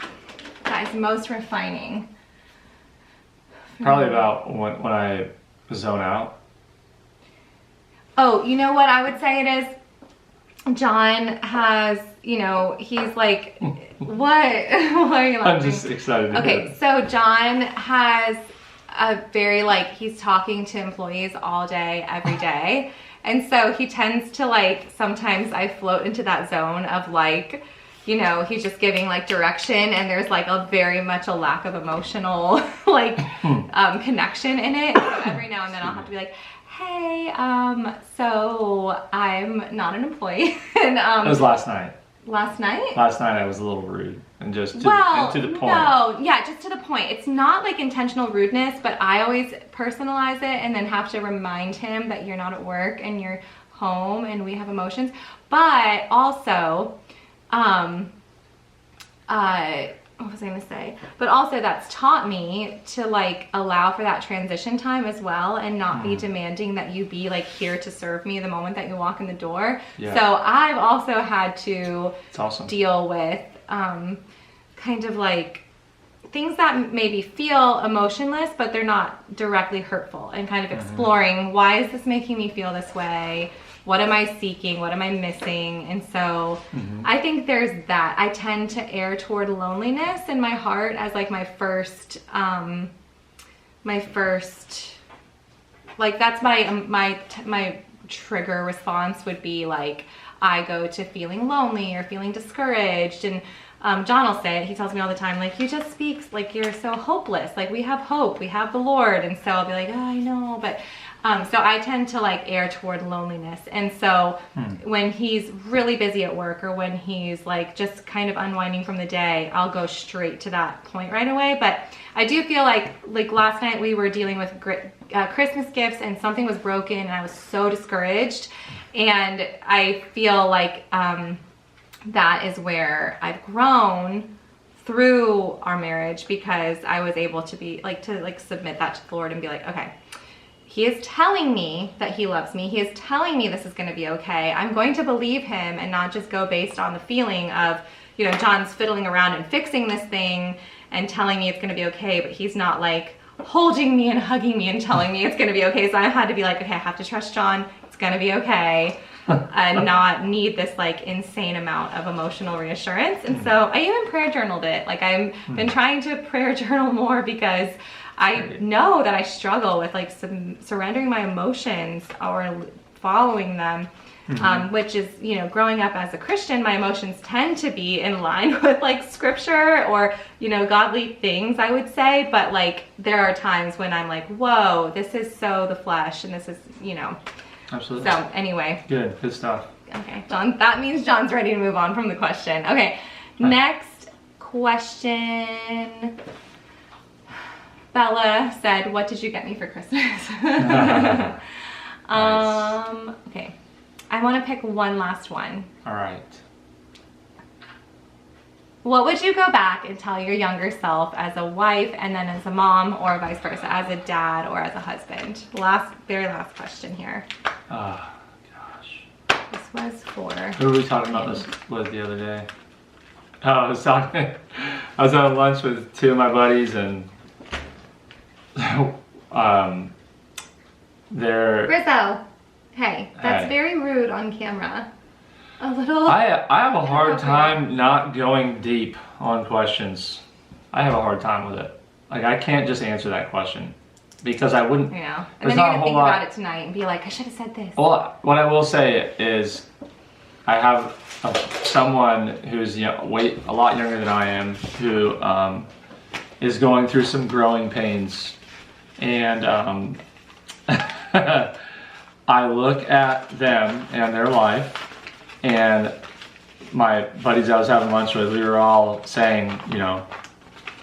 that is most refining? Probably about when I zone out. Oh, you know what I would say it is? John has, you know, he's like, what? Why are you laughing? I'm just excited to hear Okay, so John has a very, like, he's talking to employees all day, every day. And so he tends to, like, sometimes I float into that zone of, like, you know, he's just giving like direction, and there's like a very much a lack of emotional like connection in it. So every now and then I'll have to be like, hey, so I'm not an employee. And it was last night. Last night? Last night I was a little rude and just to the point. No, yeah, just to the point. It's not like intentional rudeness, but I always personalize it and then have to remind him that you're not at work and you're home and we have emotions. But also, what was I gonna say? But also that's taught me to like allow for that transition time as well, and not be demanding that you be like here to serve me the moment that you walk in the door. Yeah. So I've also had to deal with kind of like things that maybe feel emotionless, but they're not directly hurtful, and kind of exploring why is this making me feel this way? What am I seeking? What am I missing? And so I think there's that. I tend to err toward loneliness in my heart as like my first, like that's my trigger response would be like, I go to feeling lonely or feeling discouraged. And John will say it, he tells me all the time, like, you just speak like you're so hopeless. Like, we have hope, we have the Lord. And so I'll be like, oh, I know, but so I tend to like err toward loneliness. And so when he's really busy at work, or when he's like just kind of unwinding from the day, I'll go straight to that point right away. But I do feel like last night we were dealing with Christmas gifts, and something was broken, and I was so discouraged. And I feel like that is where I've grown through our marriage, because I was able to be like, to like submit that to the Lord and be like, okay, he is telling me that he loves me. He is telling me this is going to be okay. I'm going to believe him and not just go based on the feeling of, you know, John's fiddling around and fixing this thing and telling me it's going to be okay, but he's not like holding me and hugging me and telling me it's going to be okay. So I had to be like, okay, I have to trust John. It's going to be okay. And not need this like insane amount of emotional reassurance. And so I even prayer journaled it. Like, I've been trying to prayer journal more, because I know that I struggle with like surrendering my emotions or following them, which is, you know, growing up as a Christian, my emotions tend to be in line with like scripture or, you know, godly things, I would say. But like, there are times when I'm like, whoa, this is so the flesh, and this is, you know. Absolutely. So anyway. Good stuff. Okay, John, that means John's ready to move on from the question. Okay, next question. Bella said, what did you get me for Christmas? Nice. Okay, I want to pick one last one. All right. What would you go back and tell your younger self as a wife, and then as a mom, or vice versa, as a dad or as a husband? Very last question here. Oh, gosh. This was for... Who were we talking about this with the other day? Oh, I was on lunch with 2 of my buddies, and they're. Rizzo, hey, that's Hey. very rude on camera. A little. I have a hard inappropriate. time not going deep on questions. I have a hard time with it. Like, I can't just answer that question because I wouldn't. You know, and there's then you're not a gonna whole think lot. about it tonight and be like, I should have said this. Well, what I will say is, I have someone who's a lot younger than I am who is going through some growing pains, and I look at them and their life, and my buddies I was having lunch with, we were all saying,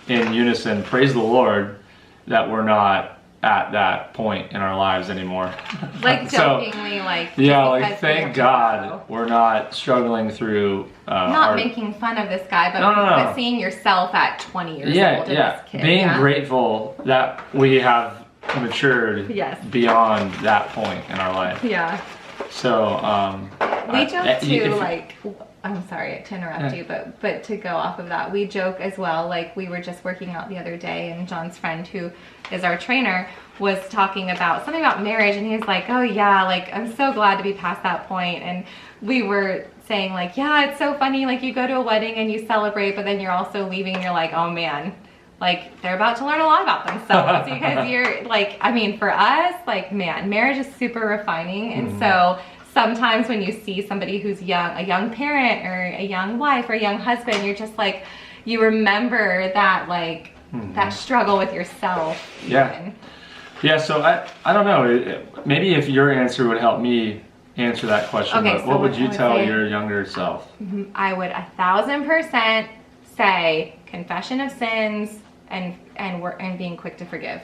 in unison, praise the Lord that we're not at that point in our lives anymore. Like So, jokingly, like. yeah, just like because we thank have to God grow. we're not struggling through. Not making fun of this guy, but, No. but seeing yourself at 20 years old and this kid. Being yeah. grateful that we have matured Yes. beyond that point in our life. Yeah. So We joke too, if- like, I'm sorry to interrupt you, but to go off of that, we joke as well. Like, we were just working out the other day, and John's friend, who is our trainer, was talking about something about marriage, and he was like, oh yeah, like, I'm so glad to be past that point. And we were saying, like, yeah, it's so funny, like, you go to a wedding and you celebrate, but then you're also leaving and you're like, oh man, like, they're about to learn a lot about themselves. Because you're like, I mean, for us, like, man, marriage is super refining. And so sometimes when you see somebody who's young, a young parent or a young wife or a young husband, you're just like, you remember that, like, that struggle with yourself. Yeah. even. Yeah, so I don't know. Maybe if your answer would help me answer that question, Okay, but so what would what you I would tell say- your younger self? I would 1,000% say confession of sins and being quick to forgive.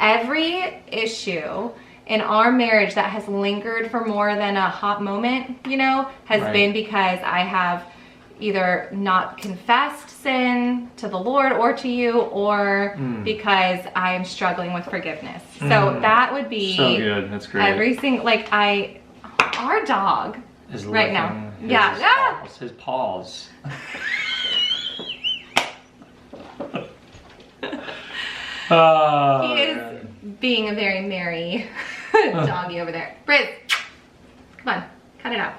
Every issue in our marriage that has lingered for more than a hot moment, has Right. been because I have either not confessed sin to the Lord or to you, or because I am struggling with forgiveness. So that would be So good. That's great. every single, like, our dog Is right now. licking Yeah. Ah! his paws. He is being a very merry doggy over there. Briz, come on, cut it out.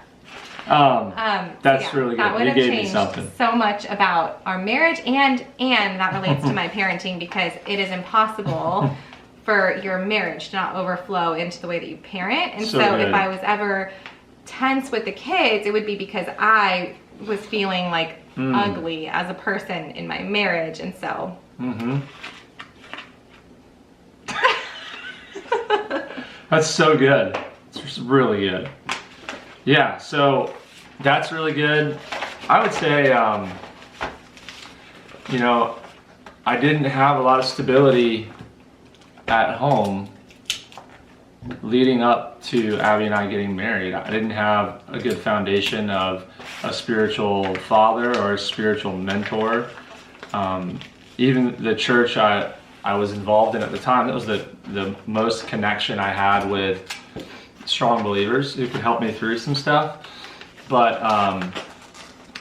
That's So really That good. would You have gave me changed something. so much about our marriage, and that relates to my parenting, because it is impossible for your marriage to not overflow into the way that you parent. And So so good. if I was ever tense with the kids, it would be because I was feeling like ugly as a person in my marriage, and so. That's so good. It's just really good. Yeah, so that's really good. I would say, I didn't have a lot of stability at home leading up to Abby and I getting married. I didn't have a good foundation of a spiritual father or a spiritual mentor. Even the church I was involved in at the time, that was the most connection I had with strong believers who could help me through some stuff. But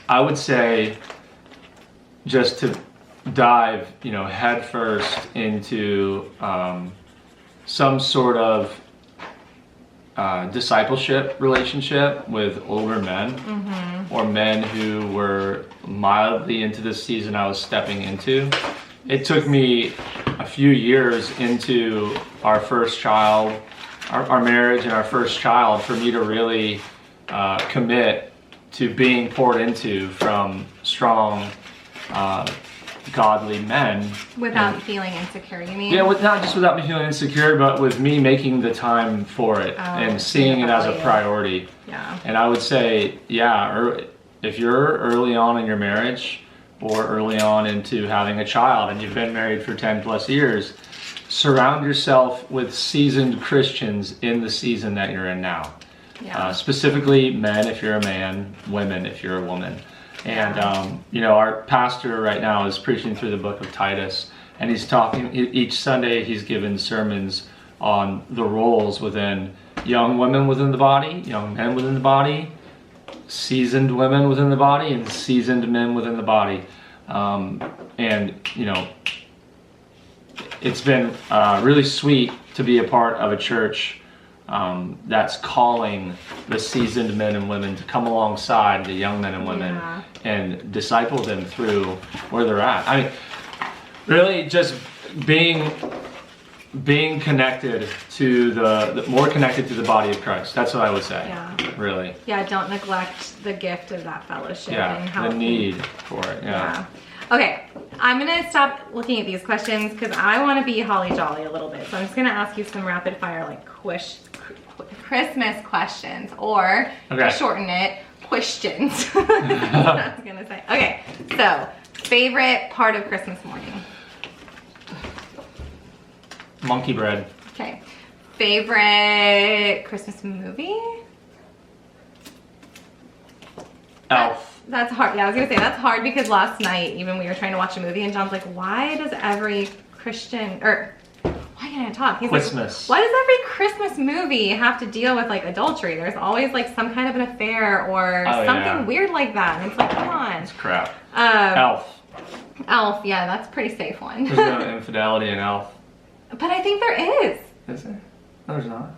I would say just to dive, head first into some sort of discipleship relationship with older men, or men who were mildly into the season I was stepping into. It took me a few years into our first child, our marriage and our first child, for me to really commit to being poured into from strong, godly men. Without feeling insecure, you mean? Yeah, not just without me feeling insecure, but with me making the time for it and seeing it as a priority. Yeah. And I would say, if you're early on in your marriage or early on into having a child and you've been married for 10 plus years, surround yourself with seasoned Christians in the season that you're in now. Yeah. Specifically men if you're a man, women if you're a woman. And our pastor right now is preaching through the book of Titus, and he's talking each Sunday. He's given sermons on the roles within young women within the body, young men within the body, seasoned women within the body, and seasoned men within the body. It's been really sweet to be a part of a church that's calling the seasoned men and women to come alongside the young men and women and disciple them through where they're at. I mean, really just being connected to the more connected to the body of Christ. That's what I would say. Yeah. Really. Yeah, don't neglect the gift of that fellowship and how the need for it. Yeah. Okay, I'm gonna stop looking at these questions because I want to be holly jolly a little bit. So I'm just gonna ask you some rapid fire like Christmas questions, or to shorten it, questions. That's what I was gonna say. Okay, so favorite part of Christmas morning? Monkey bread. Okay, favorite Christmas movie? Elf. That's hard. Yeah, I was gonna say that's hard because last night even we were trying to watch a movie and John's like, why does every Christian, or why can't I talk? He's Christmas. Like, why does every Christmas movie have to deal with like adultery? There's always like some kind of an affair or something weird like that. And it's like, come on. It's crap. Elf. Elf, yeah, that's a pretty safe one. There's no infidelity in Elf. But I think there is. Is there? No, there's not.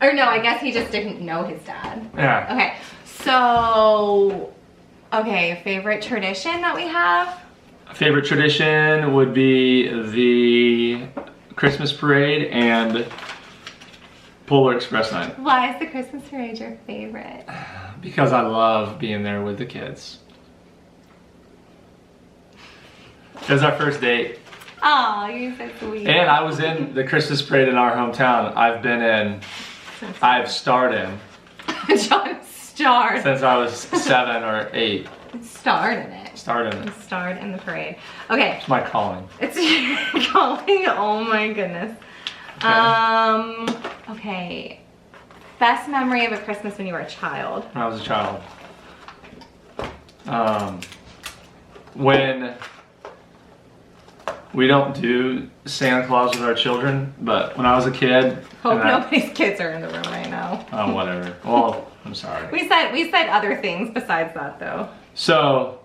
Or no, I guess he just didn't know his dad. Yeah. Okay, so, favorite tradition that we have? Favorite tradition would be the Christmas parade and Polar Express night. Why is the Christmas parade your favorite? Because I love being there with the kids. It was our first date. Oh, you're so sweet. And I was in the Christmas parade in our hometown. I've starred in. John starred. Since I was 7 or 8. Starred in it. Starred in it. Starred in the parade. Okay. It's my calling. It's your calling? Oh my goodness. Okay. Best memory of a Christmas when you were a child? When I was a child. When we don't do Santa Claus with our children, but when I was a kid. Hope nobody's kids are in the room right now. Oh, whatever. Well, I'm sorry. We said other things besides that though. So,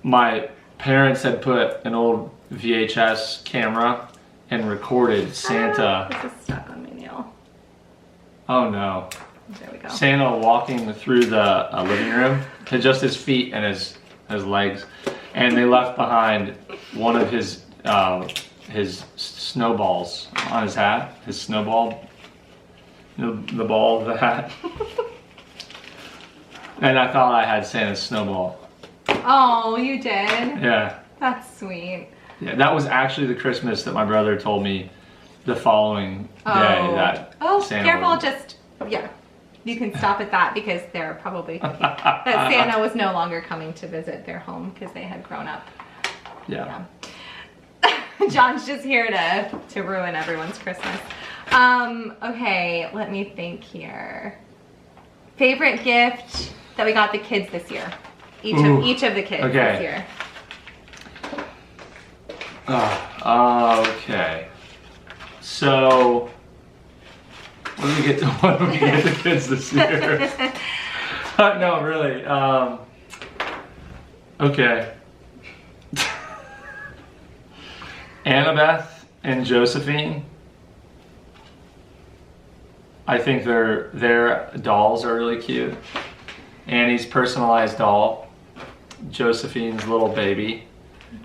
my parents had put an old VHS camera and recorded Santa. This is stuck on my nail. Oh no. There we go. Santa walking through the living room to just his feet and his legs, and they left behind one of his snowballs on his hat. His snowball, the ball of the hat. And I thought I had Santa's snowball. Oh, you did? Yeah. That's sweet. Yeah, that was actually the Christmas that my brother told me the following day that Santa careful, was... just, yeah. You can stop at that because they're probably thinking that Santa was no longer coming to visit their home because they had grown up. Yeah. John's just here to ruin everyone's Christmas. Okay, let me think here. Favorite gift that we got the kids this year? Each of the kids this year. Okay. So, what did we get the kids this year? No, really. Okay. Annabeth and Josephine. I think their dolls are really cute. Annie's personalized doll. Josephine's little baby.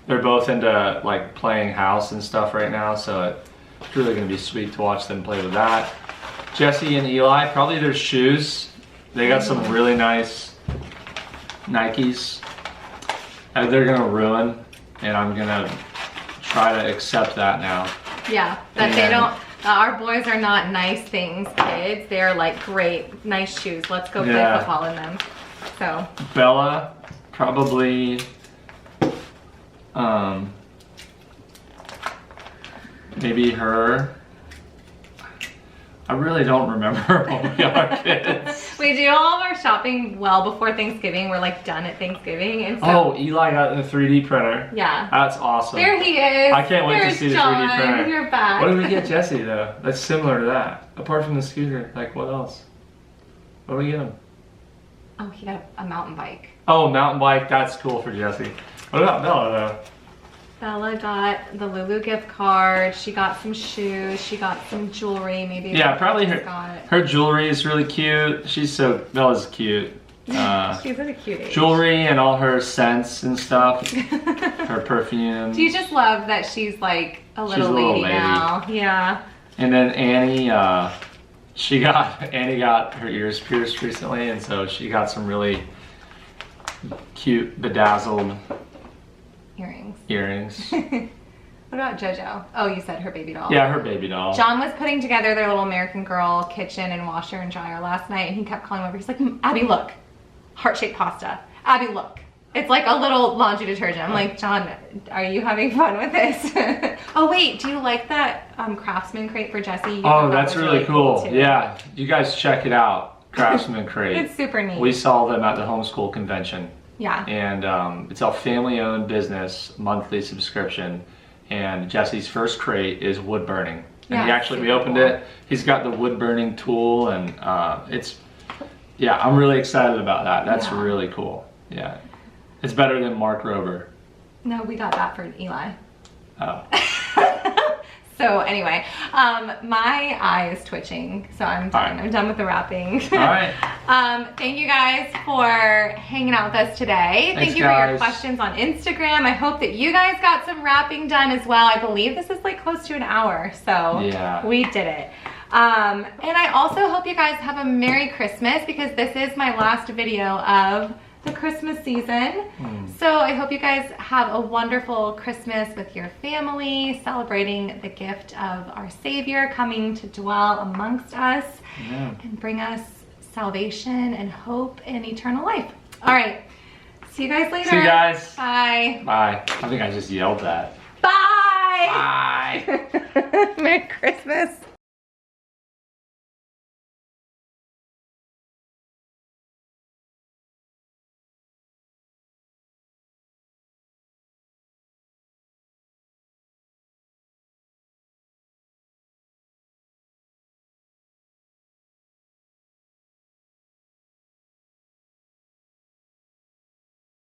They're both into like playing house and stuff right now, so it's really gonna be sweet to watch them play with that. Jesse and Eli, probably their shoes. They got some really nice Nikes that they're gonna ruin, and I'm gonna try to accept that now. Yeah, that they don't. Our boys are not nice things kids. They're like great, nice shoes. Let's go play football in them. So Bella, probably. Maybe her. I really don't remember when we are kids. We do all of our shopping well before Thanksgiving. We're like done at Thanksgiving. And so, Eli got the 3D printer. Yeah. That's awesome. There he is. I can't wait to see the 3D printer. You're back. What did we get Jesse though? That's similar to that. Apart from the scooter, like what else? What did we get him? Oh, he got a mountain bike. Oh, mountain bike. That's cool for Jesse. What about Bella though? Bella got the Lulu gift card. She got some shoes. She got some jewelry. Maybe. Yeah, probably got her jewelry is really cute. Bella's cute. She's at a cute age. Jewelry and all her scents and stuff. Her perfume. Do you just love that she's like a little lady now? Yeah. And then Annie, Annie got her ears pierced recently, and so she got some really cute bedazzled earrings. What about JoJo? Oh, you said her baby doll. Yeah, her baby doll. John was putting together their little American Girl kitchen and washer and dryer last night, and he kept calling over. He's like, Abby, look. Heart-shaped pasta. Abby, look. It's like a little laundry detergent. I'm like, John, are you having fun with this? Oh, wait. Do you like that Craftsman crate for Jesse? Oh, that's really cool. Yeah. You guys check it out. Craftsman crate. It's super neat. We saw them at the homeschool convention. Yeah. And it's a family-owned business, monthly subscription. And Jesse's first crate is wood burning. And we opened it. He's got the wood burning tool, and yeah, I'm really excited about that. That's really cool. Yeah. It's better than Mark Rober. No, we got that for Eli. Oh. So anyway, my eye is twitching, so I'm done. I'm done with the wrapping. All right. Thank you guys for hanging out with us today. Thank you for your questions on Instagram. I hope that you guys got some wrapping done as well. I believe this is like close to an hour, so we did it. And I also hope you guys have a Merry Christmas, because this is my last video of the Christmas season. So I hope you guys have a wonderful Christmas with your family, celebrating the gift of our Savior coming to dwell amongst us and bring us salvation and hope and eternal life. All right. See you guys later. See you guys. Bye. Bye. I think I just yelled that. Bye. Bye. Merry Christmas.